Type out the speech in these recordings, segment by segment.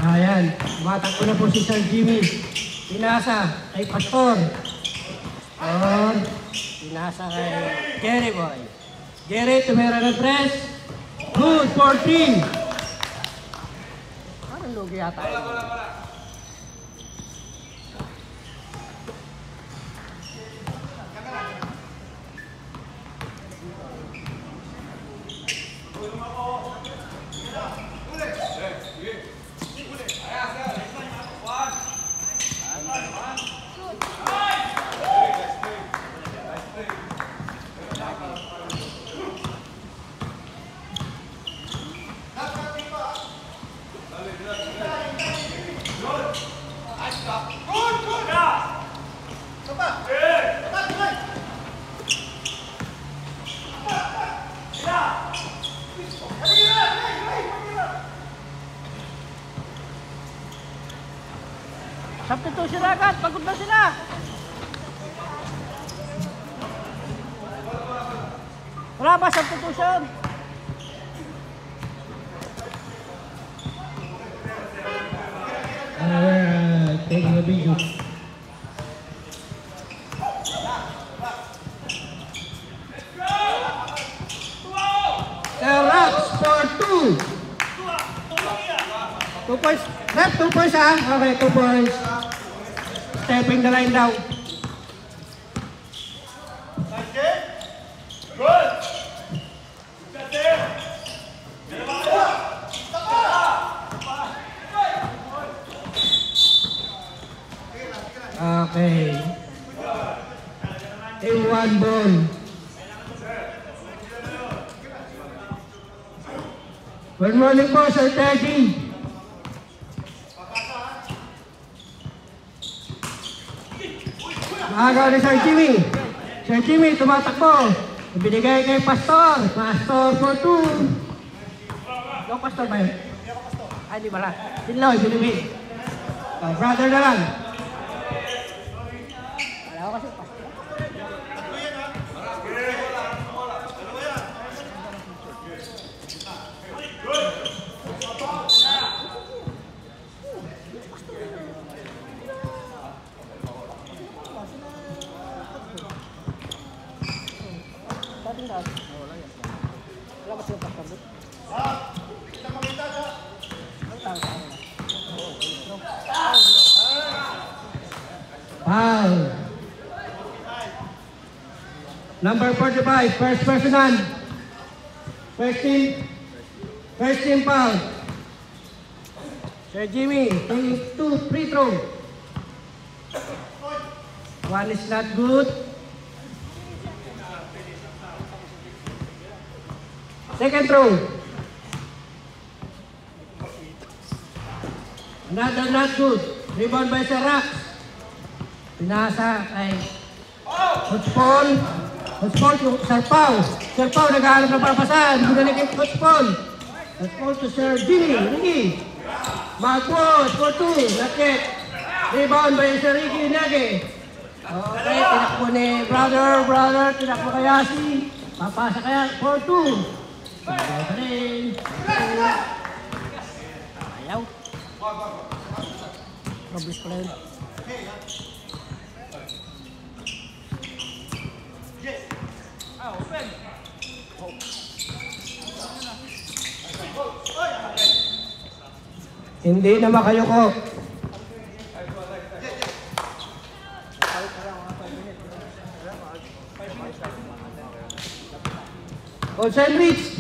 Ayan, tumatakbo na po si Sir Jimmy. Pinasa kay Pastor. Pinasa kay Gary Boy. Gary, tumira ng press. Good, 14. Parang lugi yata. Substitution agad, pagod na sila. Wala ba substitution? Taking a video. Rax for 2. 2 points. Left, 2 points ha. Okay, 2 points. Stepping the line down. Okay. A1 ball. Good morning po, Sir Teddy. Maaga ni Sir Jimmy. Sir Jimmy, tumatakbo. Ibinigay kay Pastor. Pastor for 2. Ikaw Pastor ba yun? Ay, di ba lang. Sinloy, binibig. Brother na lang. Wala ko kasi Pastor. Wala kasi yung Pastor. Wow. Number 45, first personal. First team foul. Sir Jimmy, 2 free throw. 1 is not good. Second throw. Another not good. Rebound by Sir Rax. Pinasa kay Coach Paul. Coach Paul to Sir Pao. Sir Pao nag-aalap ng papasan. Binalik kay Coach Paul. Coach Paul to Sir Jimmy. Ricky. Magpos for 2. Not yet. Rebound by Sir Ricky Nage. Okay, tinakbo ni brother. Tinakbo kaya si. Papasa kaya for 2. Ayaw pa rin. Ayaw. Mabilis pa rin. Open. Hindi na makayoko. All sandwich.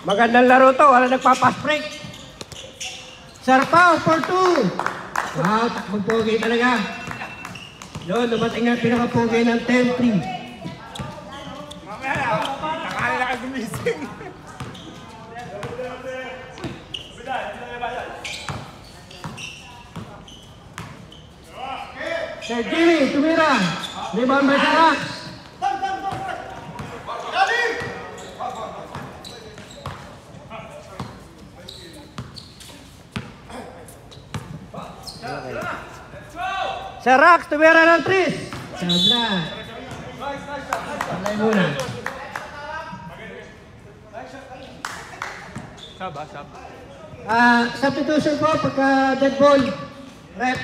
Magandang laro to, wala nagpa-pass break. Sarpao for 2. Wow, takbong pogi talaga. Yun, dumating na pinaka-pogi ng 10-3. Mamaya, nakala na ka gumising. Sir Jimmy, tumira. Rebound by Sarak. Sarak, tumira ng 3. Sabla. Sablay muna. Sab. Substitution po pagka dead ball. Rep.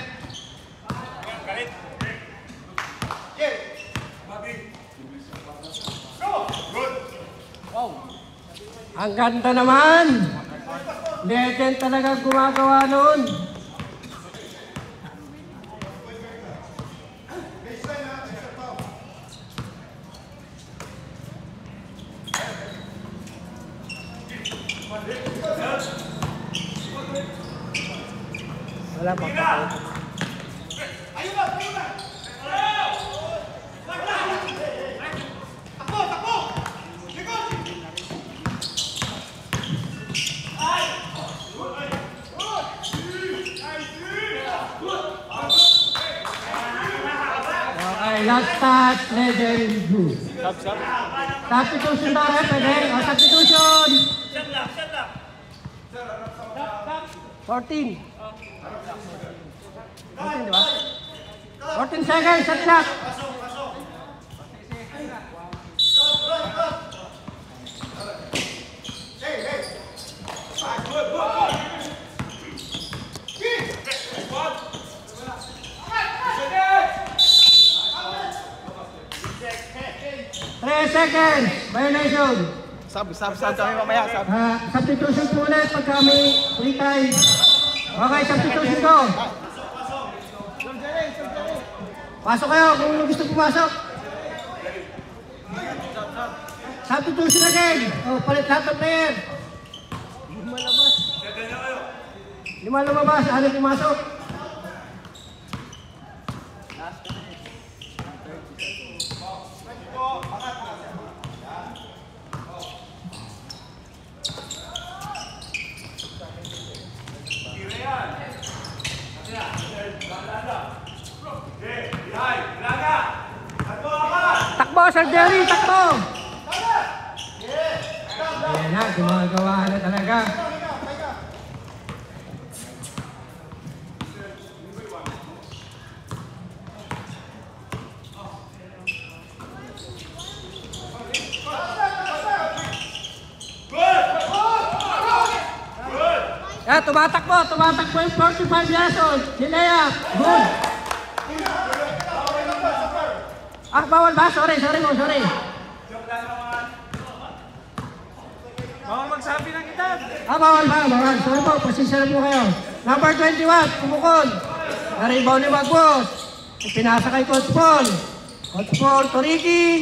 Ang ganda naman. Legend talaga gumagawa noon. Wala pa. Okay, last touch, Legend Blue. Substitution ba rin? Pwede? O, substitution! 14. 14, di ba? 14 seconds, shot clock. Seconds, violation. Sab kami mamaya, sab. Substitution po ulit pag kami free time. Okay, substitution ko. Pasok kayo kung gusto pumasok. Substitution again. Oh, palit lahat ng player. Lima lumabas, ano pumasok? Takbo, Sir Jerry, takbo! Ayan na, gumagawa na talaga. Yan, tumatakbo yung 45 years old. Si Lea, good. Bawal ba? Sorry. Bawal magsabi ng edad. Bawal. Sorry po, pasensya po kayo. Number 21, Pumukon. Na-rebound ni Magbos. Pinasa kay Coach Paul. Coach Paul, Toriki.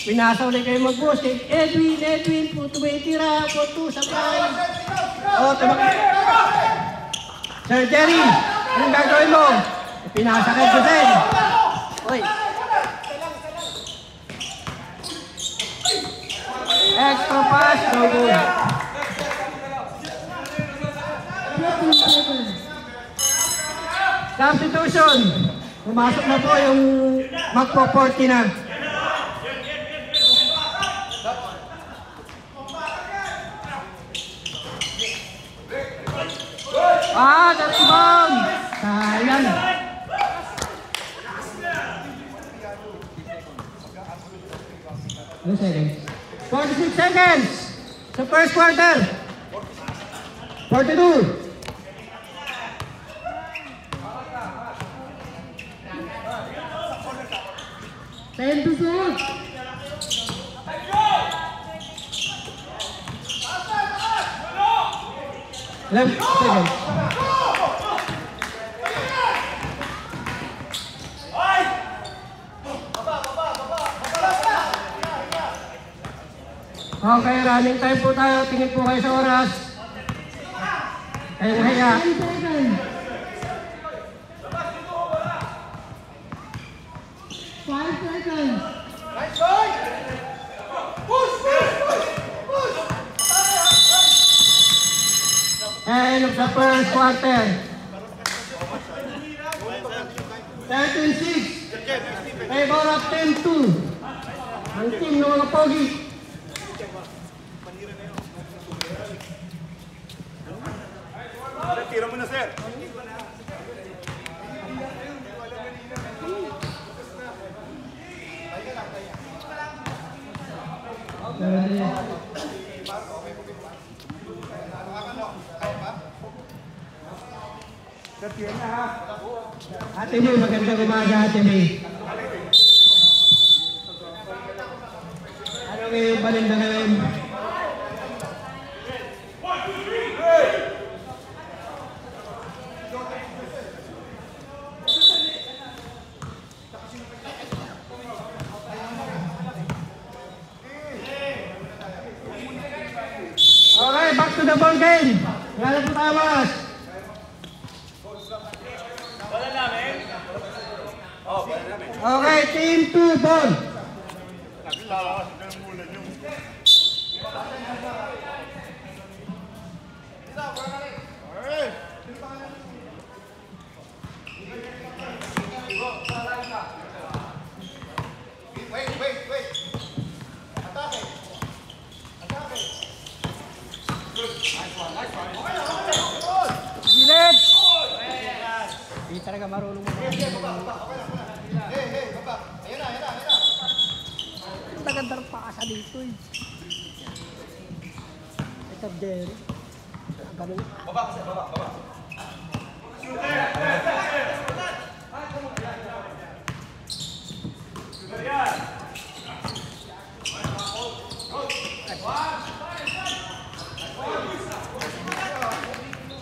Pinasa ulit kay Magbos. Edwin, po tumitira. Po supply. O, tumakit. Sir Jerry, anong gagawin mo? Pinasa kay Josel. Uy. Extra pass, no good. Substitution. Pumasok na po yung magpo 40 na. That's bomb. Sayang. 46 seconds sa first quarter. 42. Ten to shoot. 11 seconds. Okay, running time po tayo. Tingin po kayo sa oras. Kayong hiya. 10 seconds. 5 seconds. End of the first quarter. 13-6. Favor of team 2. Ang team ng mga pogi. Tira mo na, sir. Ate May, magandang umaga, Ate May. Ano ngayon, balinda ngayon? Okay, back to the ball game. Wala po tayo, mas. Okay, team 2 ball. Gilid! Hindi talaga marunong mo. Nagandang pakasa dito eh. Ito Jerry. Ganun. Baba kasi, baba.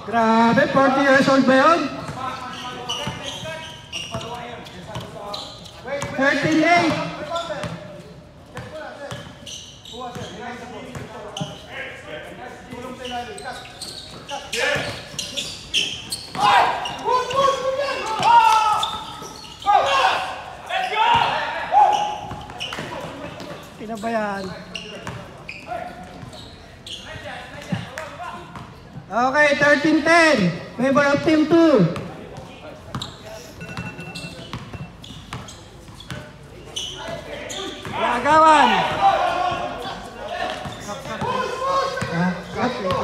Grabe, 40 years old ba yun? 13-8. Pinabayaan. Okay, 13-10. Favor of team 2. Agawan.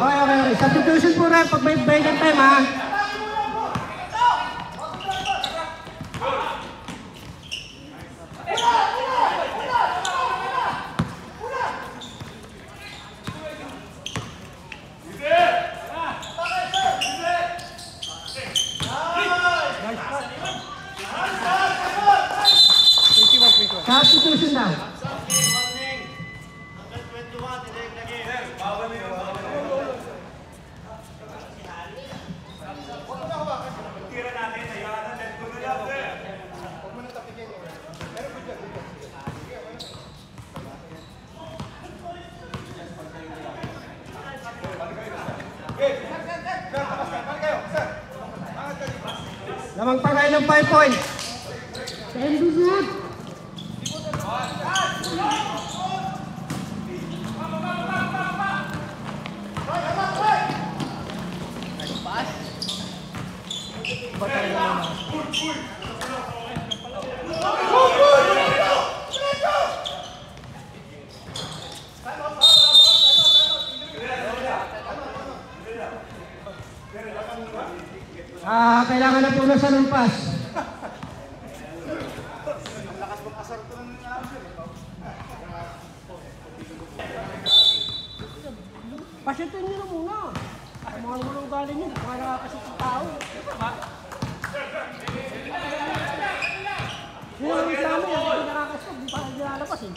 Okay. Substitution po rin pag may break time, ha? Substitution daw. Lamang pa kayo ng 5 points. 10 to shoot. Kailangan na punasan ng pass. Pasitin nyo na muna. Mga walang galing yun, mga nakakasit ng tao. Yun ang isa namin, hindi nakakasit, hindi pa nilalabas eh.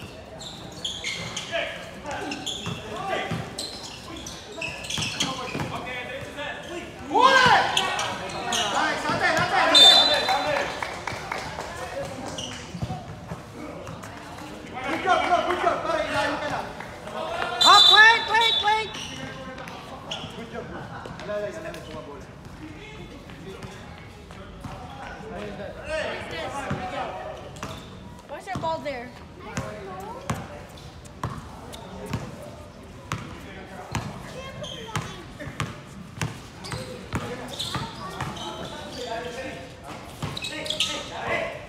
What's your ball there?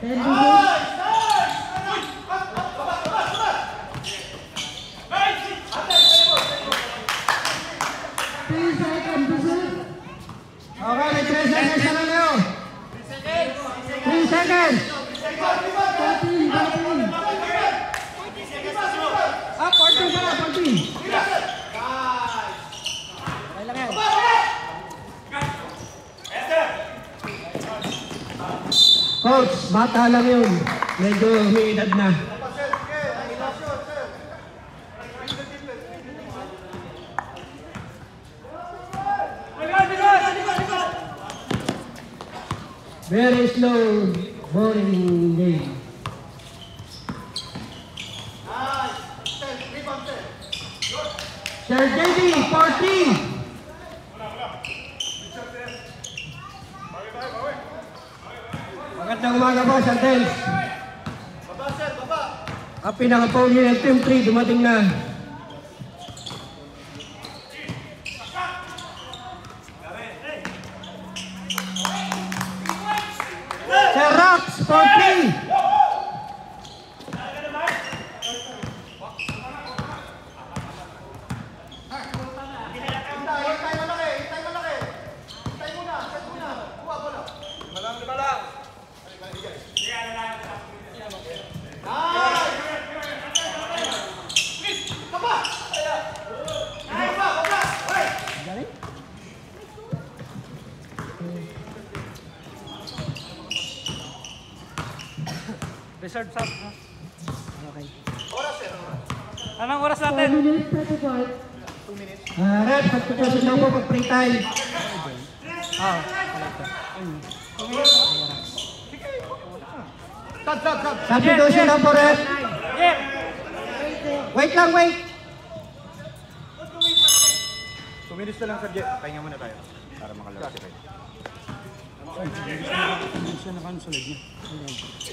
Ten to shoot. 3 seconds to shoot. Okay, may 3 seconds na lang yun. 3 seconds. 14, 14. Ah, 14 pala, 14. Okay lang yan. Coach, bata lang yun. Medyo may edad na. Very slow, boring game. Sir JD, 40. Magandang umaga po, Sir Dels. Ang pinaka-pony ng Team 3 dumating na. Sir Rox, 40. Reserve sub. Okay. Anong oras 4 natin? minutes, 35. Rep, pagkakasin lang po pag free time. Substitution lang po, Rep. Yeah. Wait lang, wait. 2 minutes na lang sa jet. Pahinga muna tayo. Para makalaro si Red.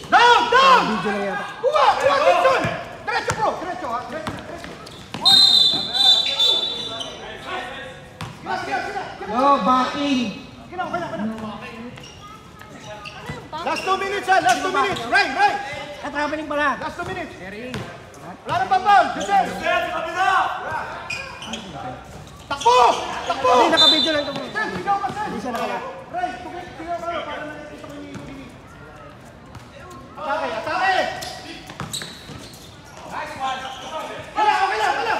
Down! Down! Buwa! Buwa! Gibson! Diretso bro! Diretso ha! Diretso! No, backing! Last 2 minutes ha! Last 2 minutes! Right! Right! Traveling pala! Last 2 minutes! Wala nang pampal! Joseph! Takbo! Takbo! Hindi, nakabidyo lang ito. Sen, sigaw ka, Sen! Hindi siya nakala. Right! Sigaw ka para nakikita ko yung bini. Atake! Atake! Wala! Okay lang! Wala!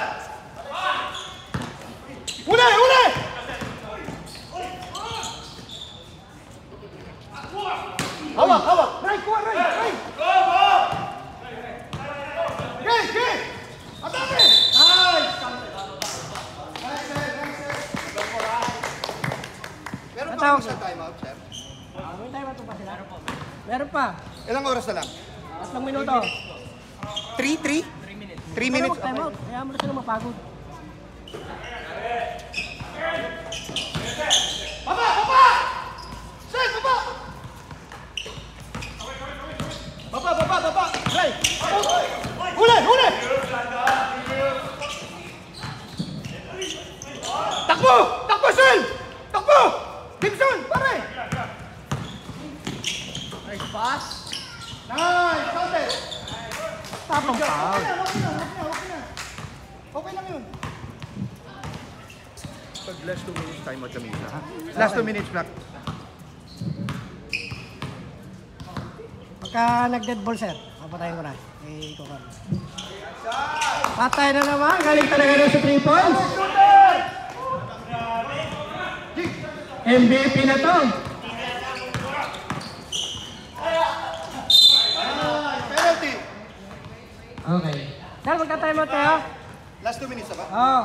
Uli! Uli! Hawak! Hawak! Right! Kuha! Right! Right! Gay! Gay! Atake! Nice! Meron pa kami sa timeout, sir? May time ito pa sila? Meron pa. Ilang oras na lang? 3 minuto. 3 minutes? Time out. Kaya mo na sila mapagod. Baba! Baba! Sen! Baba! Baba! Baba! Baba! Right! Huli! Huli! Takbo! Takbo, Sen! Takbo! Gibson! Pare! Nice pass! Nice! Counted! Tapang Okay foul. na! Okay na! Okay na! Okay lang yun! Pag last 2 minutes time out kami isa. Last 2 minutes, Black. Pagka nag-dead ball, sir, papatayin ko na. Eh, ikaw ka. Patay na naman. Galing talaga na sa 3 points. MVP na to. Penalty! Okay. Sir, magka-time out tayo. Last 2 minutes na ba? Oh.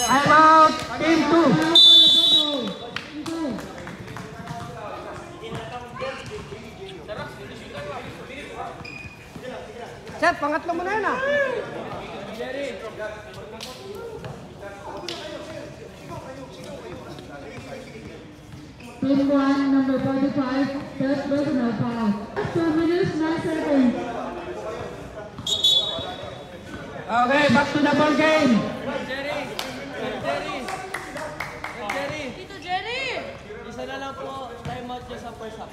Time out. Team 2. Sir, pangatlo mo na yun ah. Team 1, number 45, third personal foul. 2 minutes, 9 seconds. Okay, back to the ball game. Tito Jerry! Isa na lang po time out niya sa first half.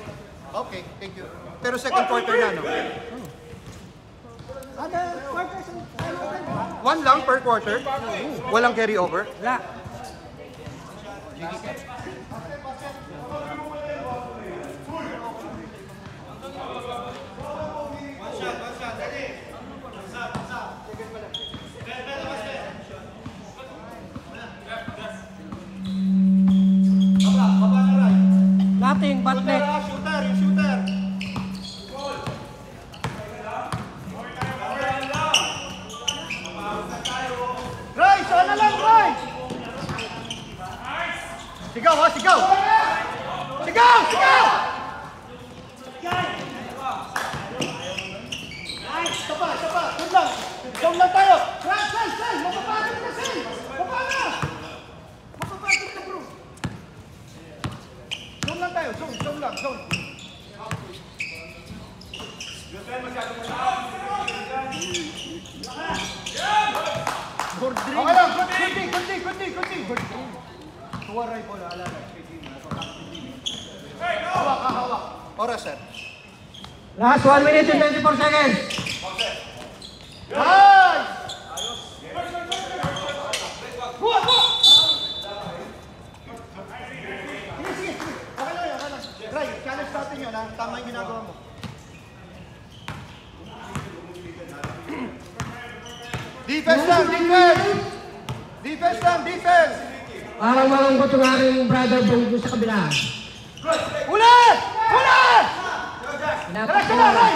Okay, thank you. Pero second quarter na, no? One lang per quarter? Walang carry over? Wala. Nothing but net. Shooter, yung shooter. Ray, sana lang, Ray! Sigaw, ha? Sigaw! Sigaw! Sigaw! Isa pa, isa pa. Doon lang. Down lang tayo. Sel! Mapapagod na, Sel! Mapana! Mapapagod na, bro. Zone lang tayo. Zone lang. Zone. Okay lang. Kunti. Tuwaray po na. Alala. Hawak. Oras, sir. Last 1 minute and 24 seconds. Nice! Buwa! Sige. Okay lang. Ray, challenge natin yun, ha? Tama yung ginagawa mo. Defense lang! Defense! Parang malungkot yung aking brother Bongo sa kabila. Uli! Pinapak Tara, Ray!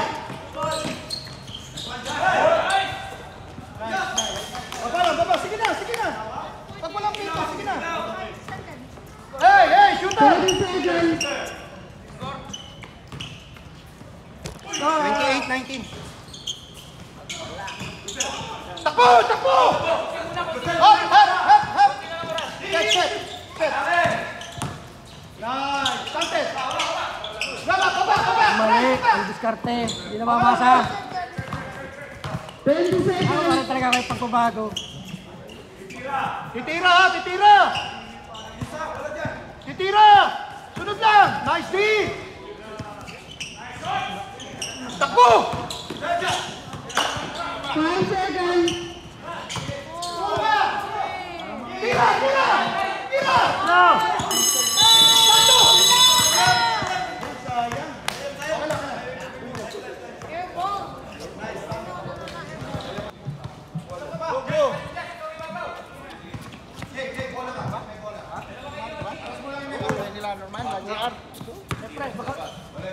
Baba, sige na! Pag walang pito, sige na! Hey, shooter! 30 seconds. 28-19. Takbo! Hop! Set. Nice! Santes! Kaba! mali. Ang diskarte. Hindi na mamasa. 20 Ano seconds. talaga kayo pagbabago? Titira! Sunod lang! Nice D! Takbo! 5 seconds. Tira! No!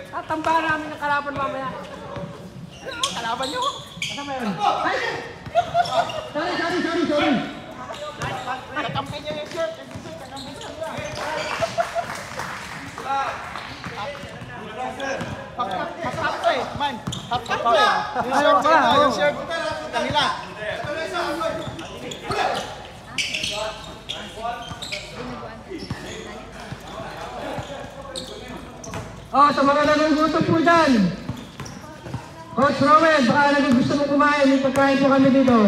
Tatambahan namin ng kalaban mamaya. Kalaban nyo? Ano meron? Sorry. Kakampi niya yung shirt. Half to eh, man. Half to eh. Yung shirt kanila. Oh, sa mga nagugutom po dyan. Coach Rowan, baka gusto mo kumain. May pagkain po kami dito.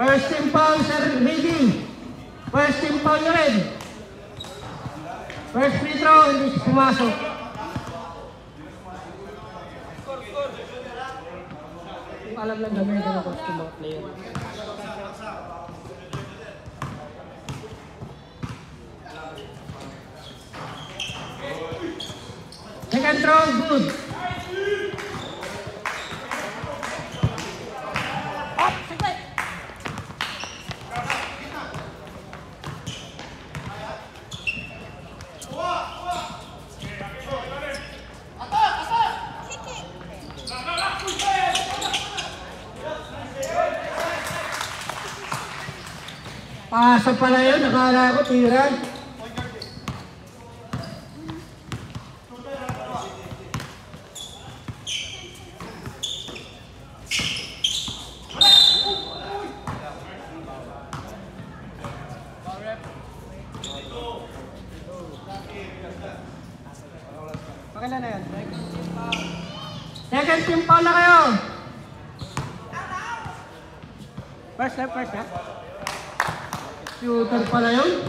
First team foul, Sir Reedy. First team foul nyo rin. First free throw, hindi siya pumasok. Alam lang gamitin ako sa mga player. Second throw, good. Pasa pala yun, nakala ko, tira. Pakailan na yan? Second team foul na kayo. First left. Shooter pala yun.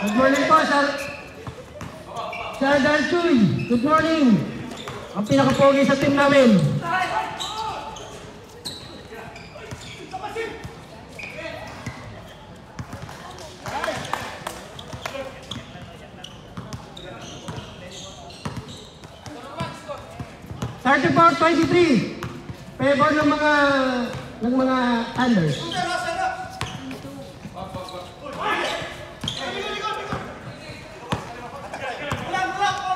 Good morning po, Sir. Sir Darchuy. Good morning. Ang pinakapogi sa team namin. Thirty-four, 23. Favor ng mga Thunders.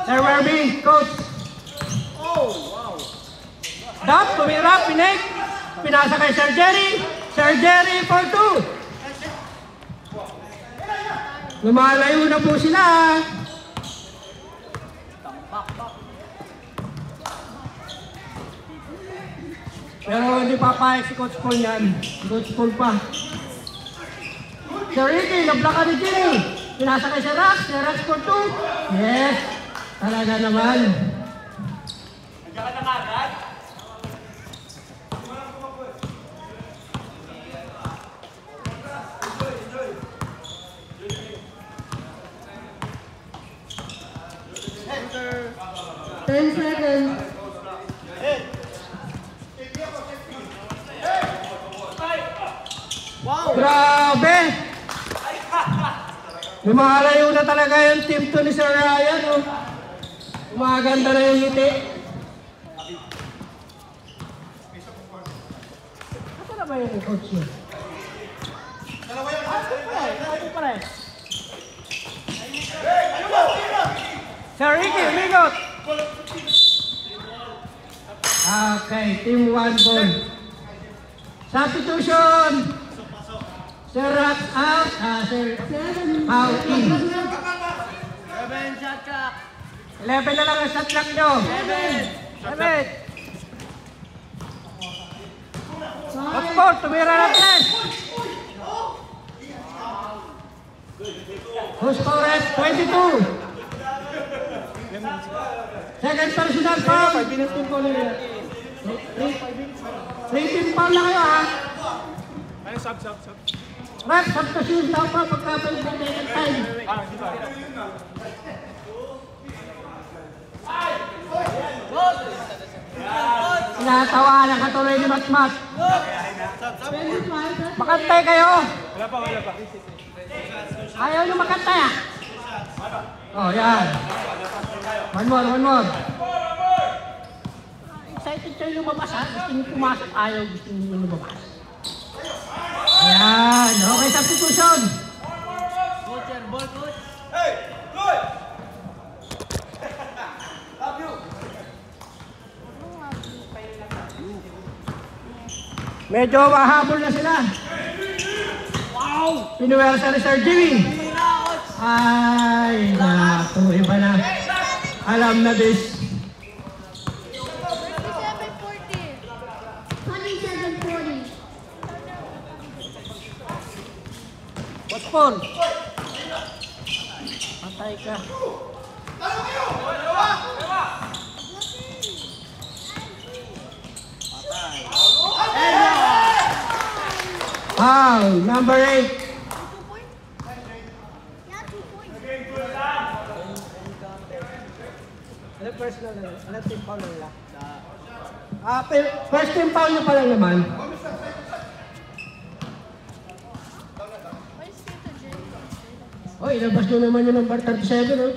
Sir Werby, coach. Dap, tumira, pinik. Pinasa kay Sir Jerry. Sir Jerry for 2. Lumalayo na po sila. Pero hindi papayag si Coach Paul yan. Coach Paul pa. Sir Ricky, nablock ni Jerry. Pinasa kay Sir Rax for 2. Yes, talaga naman. Nandiyan ka na agad? Ten seconds. Grabe! Lumalayo na talaga yung team to ni Sir Ryan. Oh. Umaganda na yung ngiti. Ito na ba yung coach niya? Sir Ricky, umigot! Okay, team 1 ball. Substitution! Sir Rax out, Sir out in. 7 shot clock. 11 na lang ang shot clock nyo. 7. Hotspot, tumira na 3. Who's correct? 22. Second personal foul. 3 team foul na kayo, ha? Ano, sub. Rax, substitution daw pa pagkapalit ng second time. Di ba? Tinatawanan ka tuloy ni Matmat. 25. Makantay kayo. Wala pa. Ayaw nyo makantay, ah. Oh, yan. One more. Excited kayo lumabas, ha? Gusto nyo pumasok, ayaw gusto nyo lumabas. Ayan, okay, substitution. Coach, ball, coach. Medyo mahabol na sila. Wow! Pinuwersa ni Sir Jimmy. Ay, naku, iba na. Alam na this. 27-40. What's Paul? Patay ka. Wow, number 8. Ano personal na lang? Ano team foul na lang? First team foul nyo pa lang naman. Oh, ilabas nyo naman yung number 37, oh.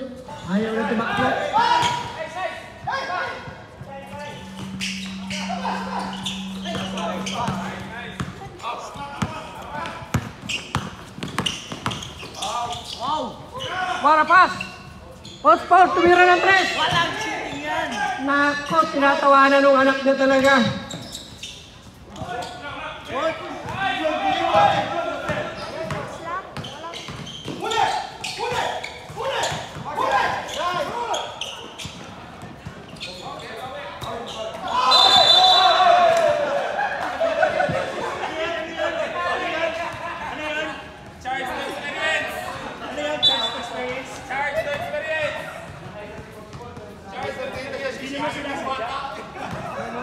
Ayaw na tumakbo. Wow! Para pass! Post, tumira ng 3! Walang chip. yan. Nako, tinatawanan ng anak niya talaga.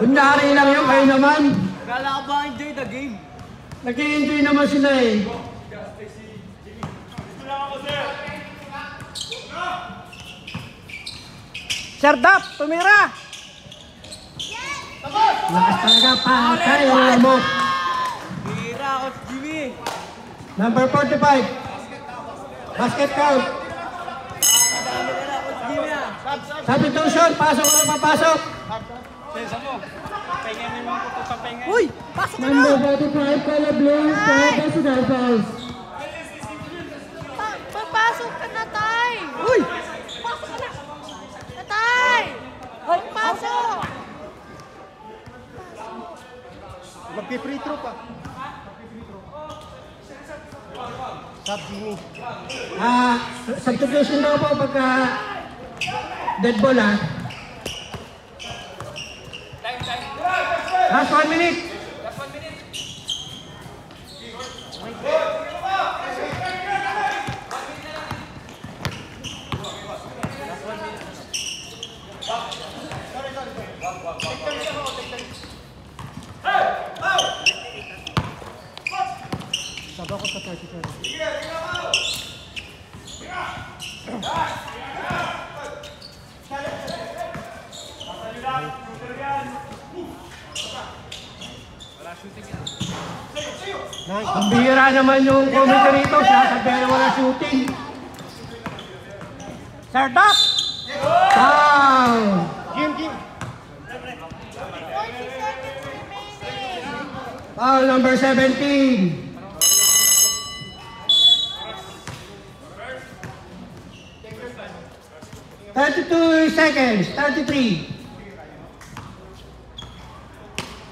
Kunyari lang yun, kayo naman. Kala ko ba enjoy the game? Nag-i-enjoy naman sila eh. Sir Dap, tumira! Lakas talaga, patay ang lamok. Bira ako si Jimmy. Number 45. Basket count. Madami na ako si Jimmy ah. Substitution, pasok na papasok. Uy! Pasok ka na! Number 45, color blue, for personal fouls. Papasok ka na, Tay! Uy! Pasok ka na! Tay! Pasok! Magpi-free throw pa. Sub Jimmy. Substitution daw po pagka dead ball ha. Last 1 minute. Sabi ako sa 30. Ang bihira naman yung commentary rito. Sasabihin na wala shooting. Sir Dap! Foul! Jim. 40 seconds remaining. Foul number 17. $32 33.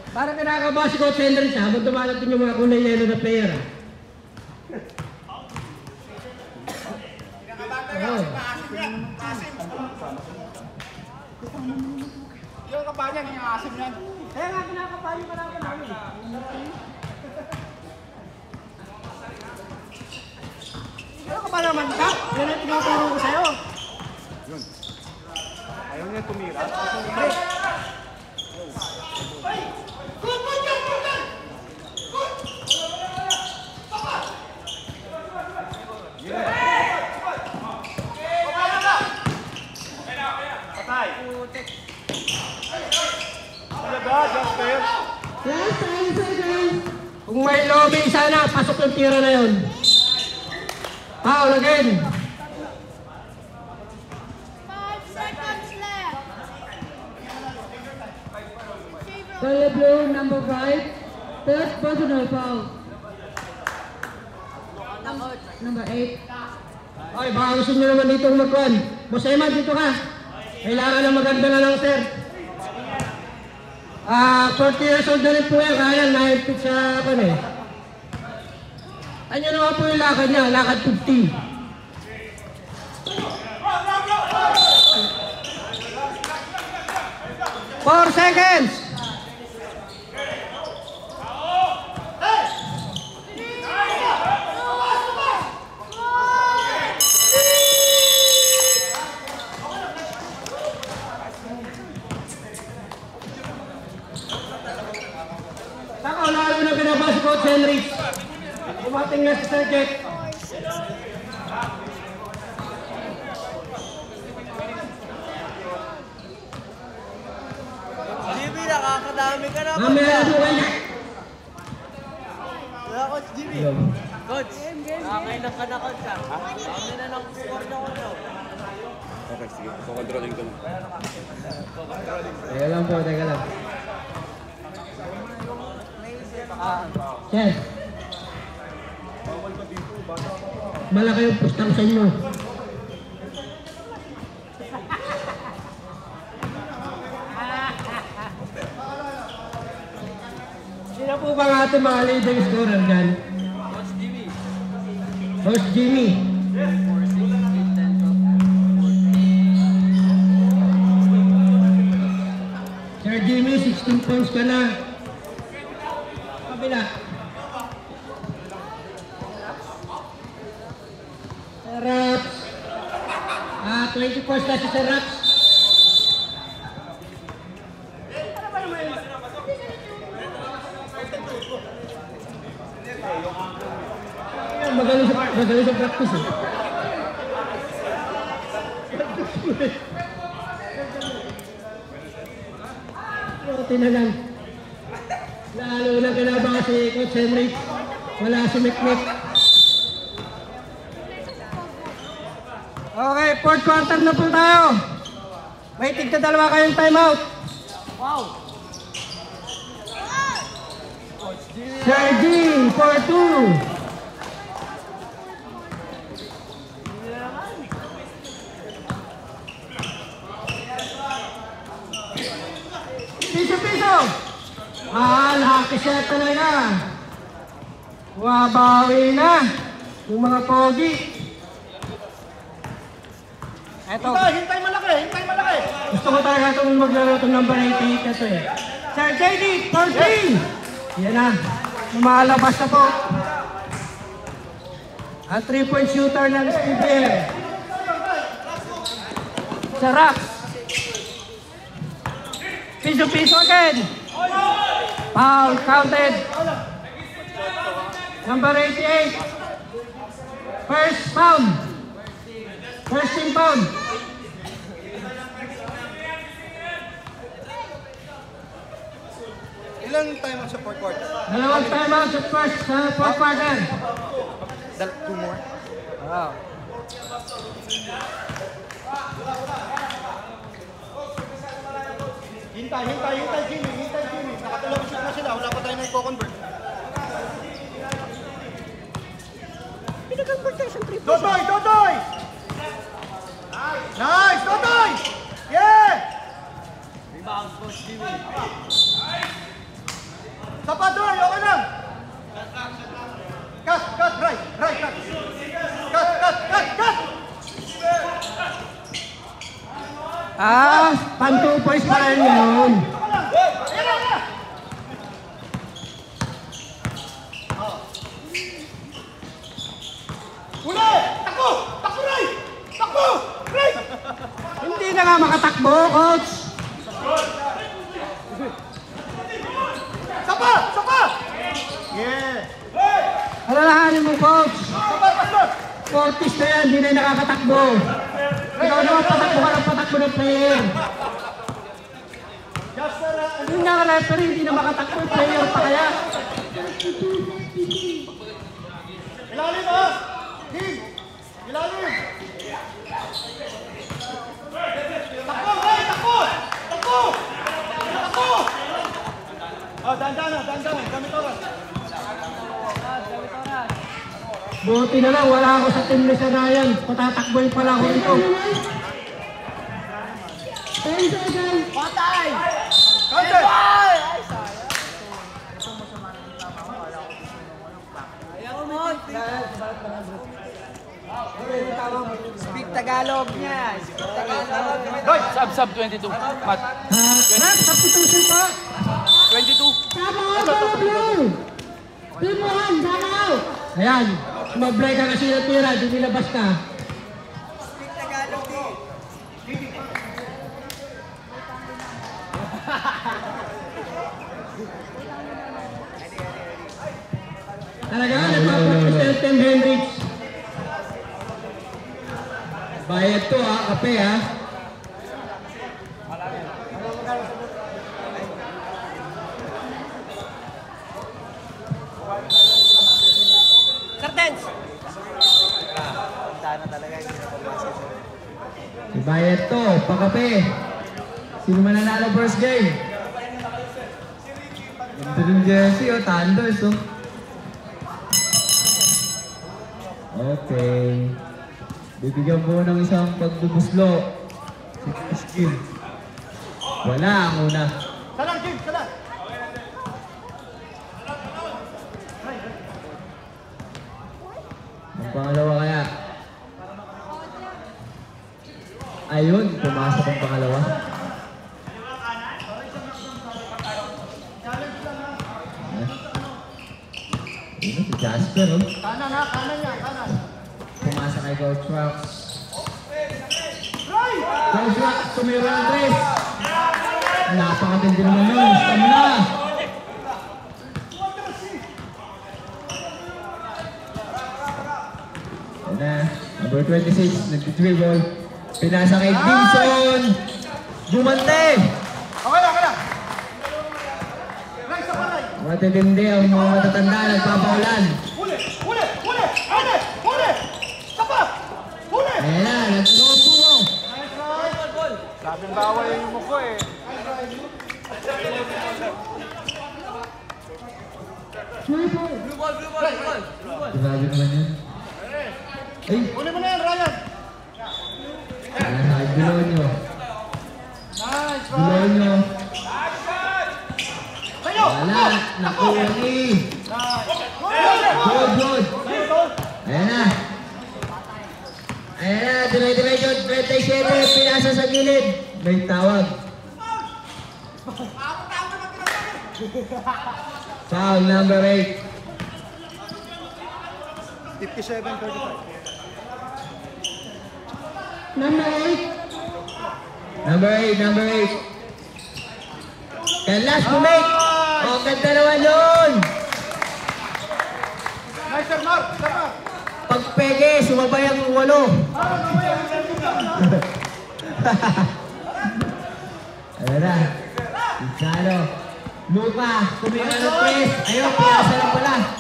Para kinakaba si Coach Hendricks ha, habang dumarating yung mga kulay yellow na player ha. Oh. Yung kapanyan, yung asim yan. Kaya nga kinakabahan yung marami namin. Ano ka ba naman ka? Yan ang tinuturo ko sa'yo. Ayaw niya tumira. Patay. Last 5 seconds. Kung may lobby sana, pasok yung tira na yun. Foul again. 5 seconds left. Color blue, number 5, third personal foul. Number 8. Ay, baka gusto nyo naman dito magkuhan. Boss Eman, dito ka. Kailangan na maganda na lang, sir. 40 years old na rin po yan. Kaya na-hit sa ano eh. Ano naman po yung lakad niya? Lakad 50. Four seconds. Saka lalo na binaba si Coach Henricks. Umating na si Sir Jet. Jimmy, nakakadami ka na. Mamaya po kayo. Wala, Coach Jimmy. Coach, nakakailang ka na, Coach ah. Kami na ng score na ko. Okay, sige. Kukontrolin ko na. Teka lang po, teka lang. Chef. Malaki yung pustang sa inyo. ating mga leading scorer dyan. Coach Jimmy. Sir Jimmy, 16 points ka na. Kabila. Sir Raps. 20 points na si Sir Raps. Magaling sa practice eh. Buti na lang. Lalo na kinabang si Coach Henry. Wala si Mikmik. Okay, fourth quarter na po tayo. May tigta dalawa kayong timeout. Wow! Sergi, 4-2. Piso-piso! Nakakisya talaga. Wabawi na yung mga pogi. Eto. Hintay malaki, hintay malaki. Gusto ko talaga itong maglaro itong number 88 na ito eh. Sir JD, 14! Yan na. Lumalabas na po. Ang 3-point shooter ng Steve. Sarap. Piso-piso again. Foul, counted. Number 88. First pound. First team pound. Ilang time sa fourth quarter? Dalawang timeout sa fourth quarter. 2 more. Wow. Hintay Jimmy. Nakatulong shoot na sila, wala pa tayo na i-convert. Pinag-convert tayo sa 3 points. Dodoy! Nice, Dodoy! Yeah! Rebound, Coach Jimmy. Sapadoy, okay lang! Cut, right, cut! Cut! Pan 2 points pa rin yun. Uli! Takbo! Right! Hindi na nga makatakbo, coach. Sapa! Yeah! Alalahanin mo, coach. Sapa, pastor! 40s na yan, hindi na nakakatakbo. Ikaw naman patakbo ng player. Yung naka-referee, hindi na makatakbo yung player pa kaya. Ilalim ha! Team! Ilalim! Takbo! Dandanan! Gamit oras! Buti na lang, wala ako sa team ni Sanayan. Patatakboy pala ako ito. 10 seconds. Patay! Counter! Ayaw mo! Speak Tagalog niya. Speak Tagalog. Sub 22. Mat. Substitution po. 22. Tama out, blue. Team 1, tama out. Ayan, mag-break ka kasi ng tira, di nilabas ka. Speak Tagalog eh. Talaga, nagpapractice ng Tim Hendricks. Bayad to ha, kape ha. Curtains! Bayad to, pakape. Sino mananalo first game? Ito rin Jesse, Thunders oh. Okay. Bibigyan mo ng isang pagbubuslo. Si Skill. Wala ang una. Salang, Jim! Salang! Pangalawa kaya. Ayun, pumasok ang pangalawa. Ayun, si Jasper, oh. Kanan ha, kanan niya, kanan. Pumasa kay Coach Rox. Right! Coach Rox, tumira ng 3. Napakatindi naman yun. Stamina! Ayan na. Number 26, nag-dribble. Pinasa kay Gibson. Bumante! Okay lang, okay lang. Right, sa palay. Matitindi ang mga matatanda nagpapaulan. Huli! Huli! Huli! Huli! Huli! Sapa! Huli! Ayan na, nagtupo. Sabing bawal yung mukha eh. Blue ball. Grabe naman yun. Ay, Huli mo na yan, Ryan! nasa kay Bilonyo. Nice, Ryan! Bilonyo. Tayo! Wala, nakuha ni. Good, good. Ayan na. Ayan na, dire-diretso, 27, pinasa sa gilid. May tawag. Foul number 8. 57-35. Number 8. Number 8. Kaya last to make. Oh, ganda naman yun. Nice, Sir Mark! Sir Mark! Pag pege, sumabay ang 8. Ayan na. Isano. Luka, tumira ng press. Ayun, pinasa lang pala.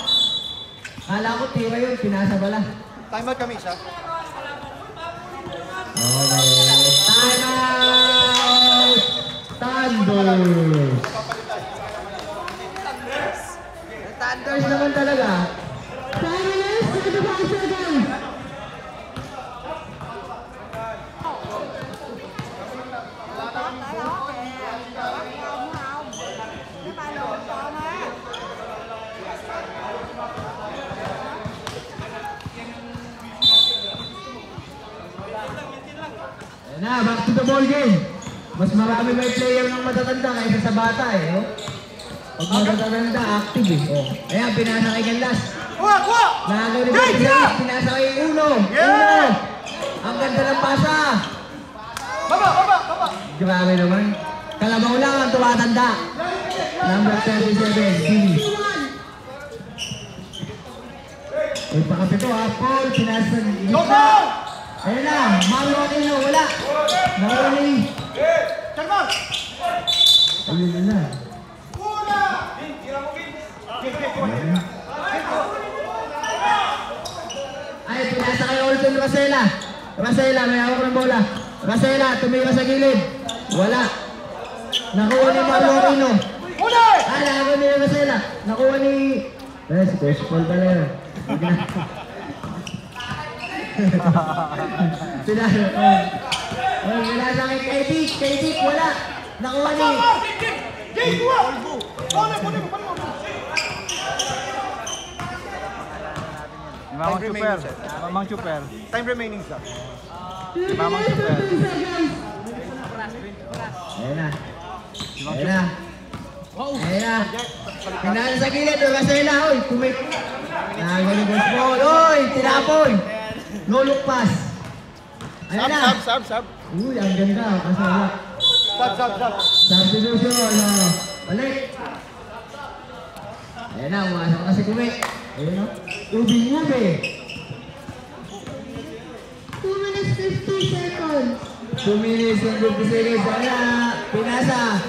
Kala ko tira yun, pinasa pala. Time out kami, isa. Okay. Time out! Thunders! Thunders naman talaga. 5 minutes, 35 seconds. Ayan na, back to the ball game. Mas marami may player ng matatanda kaysa sa bata eh. Oh. Pag matatanda, active eh. Oh. Ayan, pinasa kay Gandas. Kuha! Kuha! Nakagaw ni Gandas, pinasa kay Uno. Uno! Ang ganda ng pasa. Baba! Baba! Baba! Grabe naman. Kalabaw lang ang tumatanda. Number 37, Jimmy. May pakapito ha, Paul, pinasa sa Go, gitna. Paul! Ayan na, Mario Aquino, wala. Nawali. Sir Mark! Ayun na. Ay, pinasa kay Olson Rosela. Rosela, may hawak ng bola. Rosela, tumira sa gilid. Wala. Nakuha ni Mario Aquino. Huli! Ay, nakakuha ni Rosela. Nakuha ni... Eh, si Coach Paul pala yun. Pinasa. Oh, pinasa kay Dick. Kay Dick, wala. Nakuha ni... Jay, kuha! Huli! Huli! Mamang super. Mamang super. Time remaining, sir. 2 Mamang minutes, super. 15 seconds. Ayan na. Ayan na. Ayan na. Pinasa sa gilid. Rosela, oy. Kumit. Nagaling Coach Paul. Oy, tinapon. No look pass. Ayan na. Sub. Uy, ang ganda. Kasi wala. Sub. Substitution. Balik. Ayan na. Umasok kasi kumit. Ayan o. Ubi-ubi. 2 minutes, 50 seconds. 2 minutes and 50 seconds. Ayan na. Pinasa.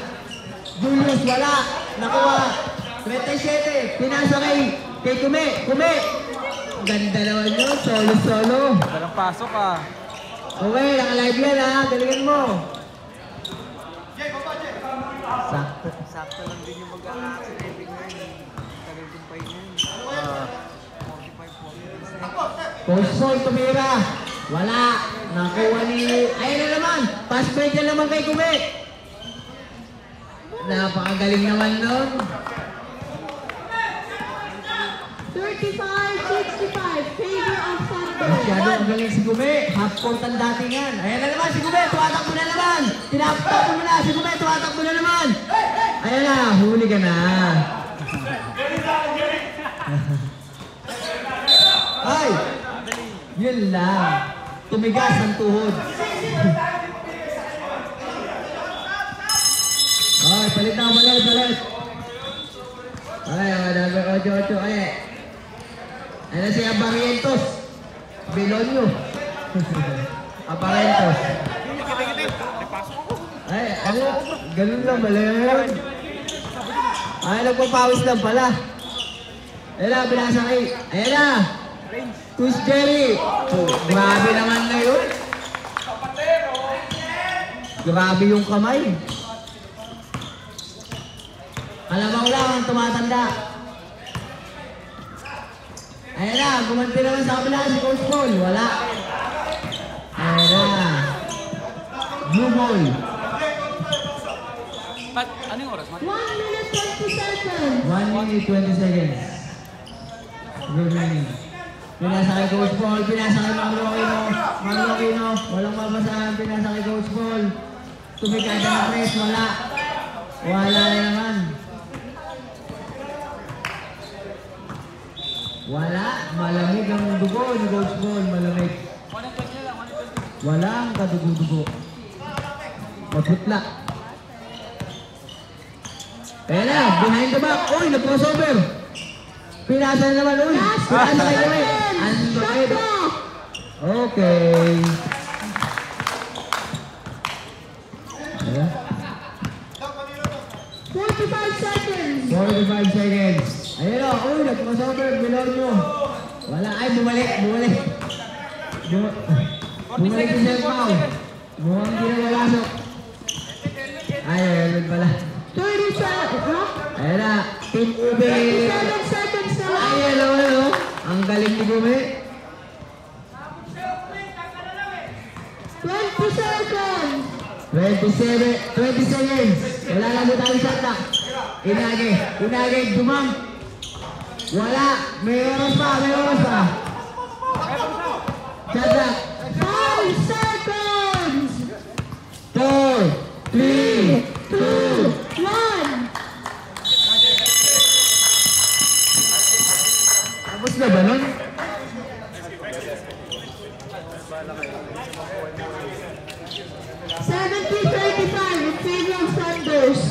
Julius, wala. Nakuha. 27. Pinasa kay Kume. Kume. Ganda naman yun. Solo. Walang pasok ah. Okay, naka-live yan ha. Galingan mo. Sakto. Sakto lang din yung mag-a-accidente ngayon. Tagal din pa yun. 45. Coach Paul, tumira. Wala. Nakuha ni... Ayun na naman. Pass break na naman kay Kume. Napakagaling naman nun. 35-65, favor of Masyado ang galing si Gume. Half court ang datingan. Ayan na naman si Gume. Tumatakbo na naman. Tinapakbo mo na. Si Gume, tumatakbo na naman. Ayan na. Huli ka na. Ay! Yun lang. Tumigas ang tuhod. Ay, palit na. Palit. Ay, number 8. Ay, ano si Abarientos? Belonyo. Abarientos. Ay, ano? Ganun lang pala yun. Ay, nagpapawis lang pala. Ayan na, binasakay. Ayan na. Twist Jerry. Oh, grabe naman na yun. Grabe yung kamay. Alam lang ang tumatanda. Ayan na, gumanti naman sa kabila si Coach Paul. Wala. Ayan na. Blue ball. Ano yung oras, Matt? 1 minute 20 seconds. 1 minute 20 seconds. Remaining. Pinasa kay Coach Paul. Pinasa kay Mang Aquino. Walang mabasahan. Pinasa kay Coach Paul. Tumikada na press. Wala. Wala na naman. Wala. Malamig ang dugo ni Coach Paul. Malamig. Walang kadugo-dugo. Maputla. Kaya na, behind the back. Uy, nag-crossover. Pinasa na naman, uy. Pinasa kay Gawin. Android. Okay. Ayan. 45 seconds. 45 seconds. Ayun o, uy, nag-crossover. Belonyo. Wala. Ay, bumalik. Bumalik si Sir Pao. Mukhang di na walasok. Ay, ayun pala. 30 seconds. Ayan na. Team Ube. 37 seconds na lang. Ay, hello. Ang galing ni Gume. 20 seconds. 20 seconds. Wala lang mo tayo shot. Inage, dumam. Wala. May oras pa. Shot na. 5 seconds. 4, 3, 2. 1. Tapos na ba nun? In favor of Sanders.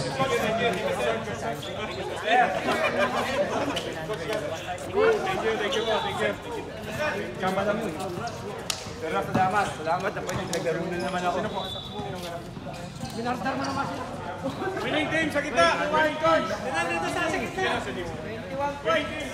Salamat na pwede naglaro na naman ako. Winning team sa kita! Winning coach! Dito sa gitna! 21 points!